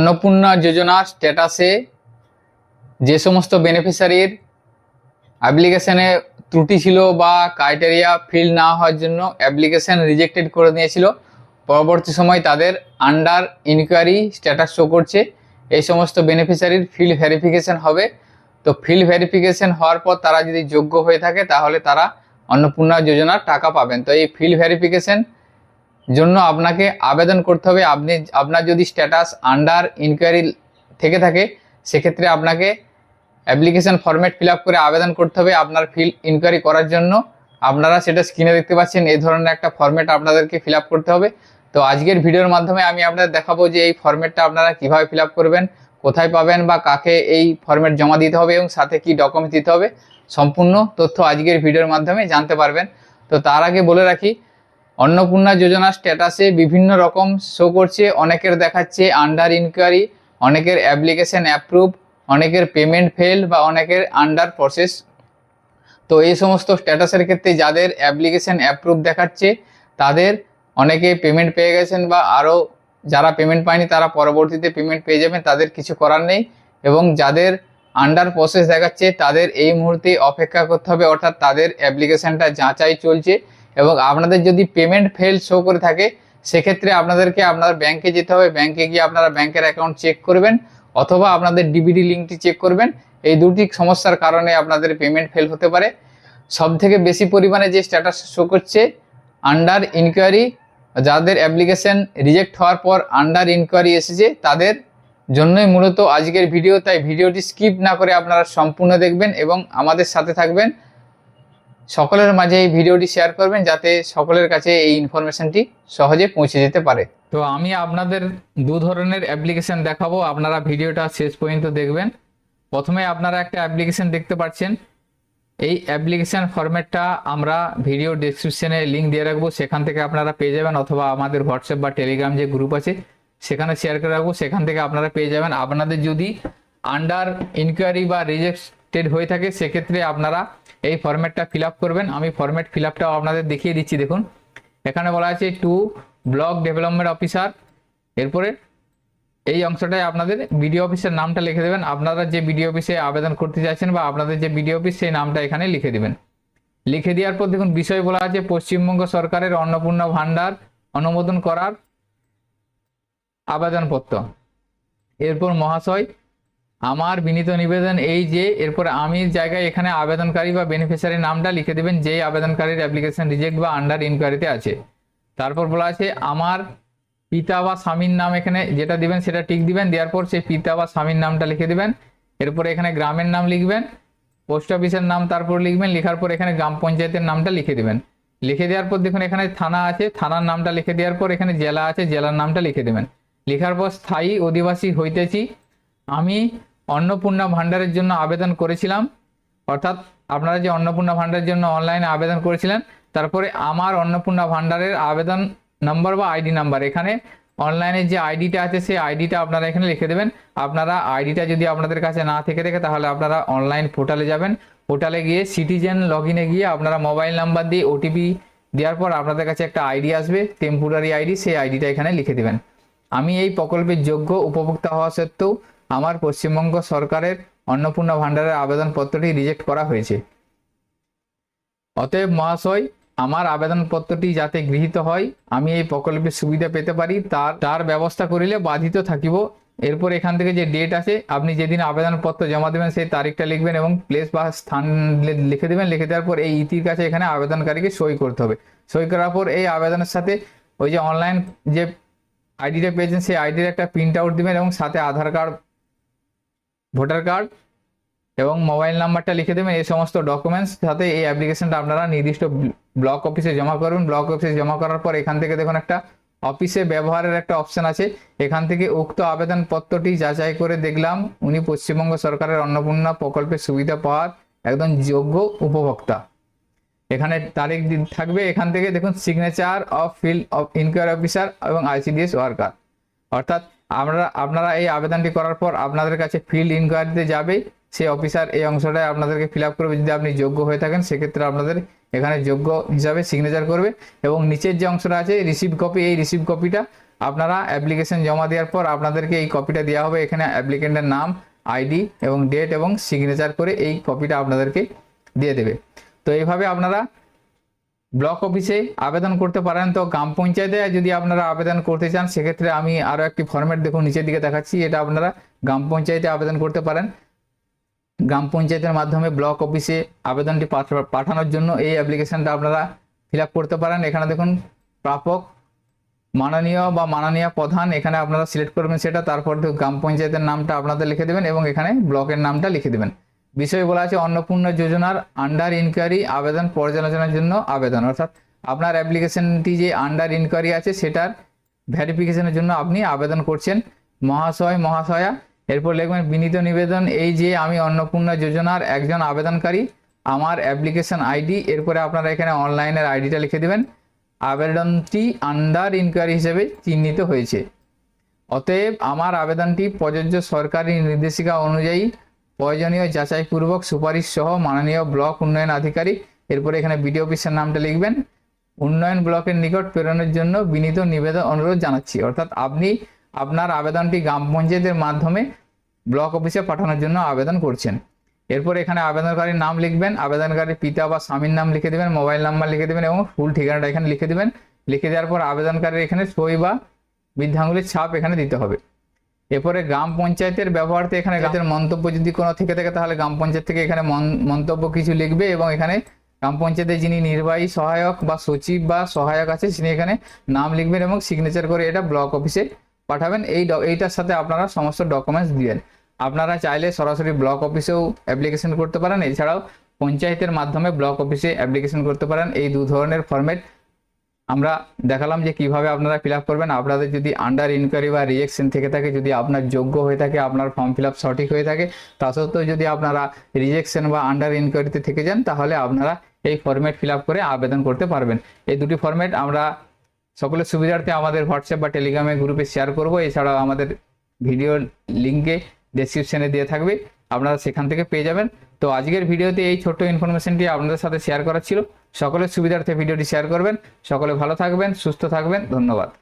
অন্নপূর্ণা যোজনা স্ট্যাটাসে যে সমস্ত বেনিফিশিয়ারির অ্যাপ্লিকেশনে ত্রুটি ছিল বা ক্রাইটেরিয়া ফিল না হওয়ার জন্য অ্যাপ্লিকেশন রিজেক্টেড করে দিয়েছিল, পরবর্তী সময় তাদের আন্ডার ইনকোয়ারি স্ট্যাটাস শো করছে। এই সমস্ত বেনিফিশিয়ারির ফিল্ড ভেরিফিকেশন হবে। তো ফিল্ড ভেরিফিকেশন হওয়ার পর তারা যদি যোগ্য হয়ে থাকে তাহলে তারা অন্নপূর্ণা যোজনার টাকা পাবেন। তো এই ফিল্ড ভেরিফিকেশন জন্য আপনাকে আবেদন করতে হবে। আপনার যদি স্ট্যাটাস আন্ডার ইনকোয়ারি থেকে থাকে সেক্ষেত্রে আপনাকে অ্যাপ্লিকেশন ফরম্যাট ফিল আপ করে আবেদন করতে হবে আপনার ফিল্ড ইনকোয়ারি করার জন্য। আপনারা সেটা স্ক্রিনে দেখতে পাচ্ছেন, এই ধরনের একটা ফরম্যাট আপনাদেরকে ফিল আপ করতে হবে। তো আজকের ভিডিওর মাধ্যমে আমি আপনাদের দেখাবো যে এই ফরম্যাটটা আপনারা কিভাবে ফিল আপ করবেন, কোথায় পাবেন বা কাকে এই ফরম্যাট জমা দিতে হবে এবং সাথে কি ডকুমেন্টস দিতে হবে, সম্পূর্ণ তথ্য আজকের ভিডিওর মাধ্যমে জানতে পারবেন। তো তার আগে বলে রাখি, অন্নপূর্ণা যোজনা স্ট্যাটাসে বিভিন্ন রকম শো করছে। অনেকের দেখাচ্ছে আন্ডার ইনকোয়ারি, অনেকের অ্যাপ্লিকেশন অ্যাপ্রুভ, অনেকের পেমেন্ট ফেল বা অনেকের আন্ডার প্রসেস। তো এই সমস্ত স্ট্যাটাসের ক্ষেত্রে যাদের অ্যাপ্লিকেশন অ্যাপ্রুভ দেখাচ্ছে তাদের অনেকে পেমেন্ট পেয়ে গেছেন বা আরও যারা পেমেন্ট পায়নি তারা পরবর্তীতে পেমেন্ট পেয়ে যাবেন, তাদের কিছু করার নেই। এবং যাদের আন্ডার প্রসেস দেখাচ্ছে তাদের এই মুহূর্তে অপেক্ষা করতে হবে, অর্থাৎ তাদের অ্যাপ্লিকেশানটা যাচাই চলছে। এবং আপনাদের যদি পেমেন্ট ফেল শো করে থাকে সেক্ষেত্রে আপনাদেরকে আপনার ব্যাংকে যেতে হবে, ব্যাংকে গিয়ে আপনারা ব্যাংকের অ্যাকাউন্ট চেক করবেন অথবা আপনাদের ডিবিডি লিঙ্কটি চেক করবেন। এই দুটি সমস্যার কারণে আপনাদের পেমেন্ট ফেল হতে পারে। সবথেকে বেশি পরিমাণে যে স্ট্যাটাস শো করছে আন্ডার ইনকোয়ারি, যাদের অ্যাপ্লিকেশন রিজেক্ট হওয়ার পর আন্ডার ইনকোয়ারি এসেছে তাদের জন্যই মূলত আজকের ভিডিও। তাই ভিডিওটি স্কিপ না করে আপনারা সম্পূর্ণ দেখবেন এবং আমাদের সাথে থাকবেন। সকলের মাঝে এই ভিডিওটি শেয়ার করবেন যাতে সকলের কাছে এই ইনফরমেশনটি সহজে পৌঁছে যেতে পারে। তো আমি আপনাদের দু ধরনের অ্যাপ্লিকেশন দেখাবো, আপনারা ভিডিওটা শেষ পর্যন্ত দেখবেন। প্রথমে আপনারা একটা অ্যাপ্লিকেশন দেখতে পাচ্ছেন, এই অ্যাপ্লিকেশন ফরম্যাটটা আমরা ভিডিও ডেসক্রিপশনে লিঙ্ক দিয়ে রাখবো, সেখান থেকে আপনারা পেয়ে যাবেন, অথবা আমাদের হোয়াটসঅ্যাপ বা টেলিগ্রাম যে গ্রুপ আছে সেখানে শেয়ার করে রাখবো, সেখান থেকে আপনারা পেয়ে যাবেন। আপনাদের যদি আন্ডার ইনকোয়ারি বা রিজেক্টেড হয়ে থাকে সেক্ষেত্রে আপনারা এই ফরম্যাটটা ফিল আপ করবেন। আমি ফরম্যাট ফিল আপটাও আপনাদের দেখিয়ে দিচ্ছি। দেখুন এখানে বলা আছে টু ব্লক ডেভেলপমেন্ট অফিসার, এরপরে এই অংশটায় আপনাদের বিডিও অফিসের নামটা লিখে দেবেন। আপনারা যে বিডিও অফিসে আবেদন করতে চাইছেন বা আপনাদের যে বিডিও অফিস সেই নামটা এখানে লিখে দেবেন। লিখে দেওয়ার পর দেখুন বিষয় বলা আছে পশ্চিমবঙ্গ সরকারের অন্নপূর্ণা ভান্ডার অনুমোদন করার আবেদনপত্র। এরপর মহাশয় আমার বিনীত নিবেদন এই যে, এরপর আমির জায়গায় এখানে আবেদনকারী বা বেনিফিশিয়ারি নামটা লিখে দেবেন যেই আবেদনকারীর অ্যাপ্লিকেশন রিজেক্ট বা আন্ডার ইনকোয়ারিতে আছে। তারপর বলা আছে আমার পিতা বা স্বামীর নাম, এখানে যেটা দিবেন সেটা টিক দিবেন, দেওয়ার পর সেই পিতা বা স্বামীর নামটা লিখে দিবেন। এরপর এখানে গ্রামের নাম লিখবেন, পোস্ট অফিসের নাম তারপর লিখবেন, লেখার পর এখানে গ্রাম পঞ্চায়েতের নামটা লিখে দিবেন। লিখে দেওয়ার পর দেখুন এখানে থানা আছে, থানার নামটা লিখে দেওয়ার পর এখানে জেলা আছে, জেলার নামটা লিখে দেবেন। লেখার পর স্থায়ী অধিবাসী হইতেছি আমি অন্নপূর্ণা ভান্ডারের জন্য আবেদন করেছিলাম, অর্থাৎ আপনারা যে অন্নপূর্ণা ভান্ডারের জন্য অনলাইনে আবেদন করেছিলেন, তারপরে আমার অন্নপূর্ণা ভান্ডারের আবেদন নম্বর বা আইডি নাম্বার, এখানে অনলাইনে যে আইডিটা আছে সেই আইডিটা আপনারা এখানে লিখে দেবেন। আপনারা আইডিটা যদি আপনাদের কাছে না থেকে থাকে তাহলে আপনারা অনলাইন পোর্টালে যাবেন, পোর্টালে গিয়ে সিটিজেন লগ ইনে গিয়ে আপনারা মোবাইল নাম্বার দিয়ে ওটিপি দেওয়ার পর আপনাদের কাছে একটা আইডি আসবে, টেম্পোরারি আইডি, সেই আইডিটা এখানে লিখে দেবেন। আমি এই প্রকল্পের যোগ্য উপভোক্তা হওয়া সত্ত্বেও আমার পশ্চিমবঙ্গ সরকারের অন্নপূর্ণা ভান্ডারের আবেদনপত্রটি রিজেক্ট করা হয়েছে। অতএব মহাশয় আমার আবেদনপত্রটি যাতে গৃহীত হয় আমি এই প্রকল্পের সুবিধা পেতে পারি তার ব্যবস্থা করিলে বাধিত থাকিব। এরপর এখান থেকে যে ডেট আছে আপনি যেদিন আবেদনপত্র জমা দেবেন সেই তারিখটা লিখবেন এবং প্লেস বা স্থান লিখে দেবেন। লিখে দেওয়ার পর এই ইতির কাছে এখানে আবেদনকারীকে সই করতে হবে। সই করার পর এই আবেদনের সাথে ওই যে অনলাইন যে আইডিটা পেয়েছেন সেই আইডির একটা প্রিন্ট আউট দেবেন এবং সাথে আধার কার্ড, ভোটার কার্ড এবং মোবাইল নাম্বারটা লিখে দেবেন। এই সমস্ত ডকুমেন্টস সাথে এই অ্যাপ্লিকেশনটা আপনারা নির্দিষ্ট ব্লক অফিসে জমা করবেন। ব্লক অফিসে জমা করার পর এখান থেকে দেখুন একটা অফিসে ব্যবহারের একটা অপশন আছে, এখান থেকে উক্ত আবেদনপত্রটি যাচাই করে দেখলাম উনি পশ্চিমবঙ্গ সরকারের অন্নপূর্ণা প্রকল্পের সুবিধা পাওয়ার একদম যোগ্য উপভোক্তা, এখানে তারিখ থাকবে। এখান থেকে দেখুন signature of field of inquiry officer এবং আইসিডিএস ওয়ার্কার, অর্থাৎ আপনারা এই আবেদনটি করার পর আপনাদের কাছে ফিল্ড ইনকোয়ারিতে যাবে, সেই অফিসার এই অংশটায় আপনাদেরকে ফিল আপ করবে। যদি আপনি যোগ্য হয়ে থাকেন সেক্ষেত্রে আপনাদের এখানে যোগ্য হিসাবে সিগনেচার করবে এবং নিচের যে অংশটা আছে রিসিভ কপি, এই রিসিভ কপিটা আপনারা অ্যাপ্লিকেশন জমা দেওয়ার পর আপনাদেরকে এই কপিটা দেওয়া হবে, এখানে অ্যাপ্লিকেন্টের নাম, আইডি এবং ডেট এবং সিগনেচার করে এই কপিটা আপনাদেরকে দিয়ে দেবে। তো এইভাবে আপনারা ব্লক অফিসে আবেদন করতে পারেন। তো গ্রাম পঞ্চায়েতে যদি আপনারা আবেদন করতে চান সেক্ষেত্রে আমি আরও একটি ফরম্যাট দেখুন নিচের দিকে দেখাচ্ছি, এটা আপনারা গ্রাম পঞ্চায়েতে আবেদন করতে পারেন। গ্রাম পঞ্চায়েতের মাধ্যমে ব্লক অফিসে আবেদনটি পাঠানোর জন্য এই অ্যাপ্লিকেশনটা আপনারা ফিল আপ করতে পারেন। এখানে দেখুন প্রাপক মাননীয় বা মাননীয় প্রধান, এখানে আপনারা সিলেক্ট করবেন সেটা, তারপর গ্রাম পঞ্চায়েতের নামটা আপনাদের লিখে দেবেন এবং এখানে ব্লকের নামটা লিখে দেবেন। বিষয় বলা আছে অন্নপূর্ণা যোজনার আন্ডার ইনকোয়ারি আবেদন পর্যালোচনার জন্য আবেদন, অর্থাৎ আপনার অ্যাপ্লিকেশনটি যে আন্ডার ইনকোয়ারি আছে সেটার ভেরিফিকেশনের জন্য আপনি আবেদন করছেন মহাশয় মহাশয়া। এরপর লিখবেন বিনীত নিবেদন, এই যে আমি অন্নপূর্ণা যোজনার একজন আবেদনকারী, আমার অ্যাপ্লিকেশন আইডি, এরপরে আপনারা এখানে অনলাইনের আইডিটা লিখে দেবেন। আবেদনটি আন্ডার ইনকোয়ারি হিসেবে চিহ্নিত হয়েছে, অতএব আমার আবেদনটি প্রযোজ্য সরকারি নির্দেশিকা অনুযায়ী প্রয়োজনীয় যাচাইপূর্বক সুপারিশ সহ মাননীয় ব্লক উন্নয়ন আধিকারিক, এরপরে এখানে বিডিও অফিসের নামটা লিখবেন, উন্নয়ন ব্লকের নিকট প্রেরণের জন্য বিনীত নিবেদন অনুরোধ জানাচ্ছি। অর্থাৎ আপনি আপনার আবেদনটি গ্রাম পঞ্চায়েতের মাধ্যমে ব্লক অফিসে পাঠানোর জন্য আবেদন করছেন। এরপর এখানে আবেদনকারীর নাম লিখবেন, আবেদনকারীর পিতা বা স্বামীর নাম লিখে দেবেন, মোবাইল নাম্বার লিখে দেবেন এবং ফুল ঠিকানাটা এখানে লিখে দেবেন। লিখে দেওয়ার পর আবেদনকারীর এখানে সই বা বৃদ্ধাঙ্গুলির ছাপ এখানে দিতে হবে। এরপরে গ্রাম পঞ্চায়েতের ব্যবহারতে এখানে গ্রামের মন্তব্য যদি কোনো থেকে থাকে তাহলে গ্রাম পঞ্চায়েত থেকে এখানে মন্তব্য কিছু লিখবে এবং এখানে গ্রাম পঞ্চায়েতে যিনি নির্বাহী সহায়ক বা সচিব বা সহায়ক আছে তিনি এখানে নাম লিখবেন এবং সিগনেচার করে এটা ব্লক অফিসে পাঠাবেন। এইটার সাথে আপনারা সমস্ত ডকুমেন্টস দিবেন। আপনারা চাইলে সরাসরি ব্লক অফিসেও অ্যাপ্লিকেশন করতে পারেন, এছাড়াও পঞ্চায়েতের মাধ্যমে ব্লক অফিসে অ্যাপ্লিকেশন করতে পারেন। এই দু ধরনের ফরম্যাট আমরা দেখালাম যে কিভাবে আপনারা ফিল আপ করবেন। আপনাদের যদি আন্ডার ইনকোয়ারি বা রিজেকশন থেকে থাকে, যদি আপনার যোগ্য হয়ে থাকে, আপনার ফর্ম ফিল আপ সঠিক হয়ে থাকে, তা সত্ত্বেও যদি আপনারা রিজেকশন বা আন্ডার ইনকোয়ারিতে থেকে যান তাহলে আপনারা এই ফরম্যাট ফিল আপ করে আবেদন করতে পারবেন। এই দুটি ফরম্যাট আমরা সকলের সুবিধার্থে আমাদের হোয়াটসঅ্যাপ বা টেলিগ্রামে গ্রুপে শেয়ার করব, এছাড়াও আমাদের ভিডিও লিঙ্কে ডেসক্রিপশনে দিয়ে থাকবে, আপনারা সেখান থেকে পেয়ে যাবেন। তো আজকের ভিডিওতে এই ছোট্ট ইনফরমেশনটি আপনাদের সাথে শেয়ার করা ছিল। সকলের সুবিধার্থে ভিডিওটি শেয়ার করবেন। সকলে ভালো থাকবেন, সুস্থ থাকবেন, ধন্যবাদ।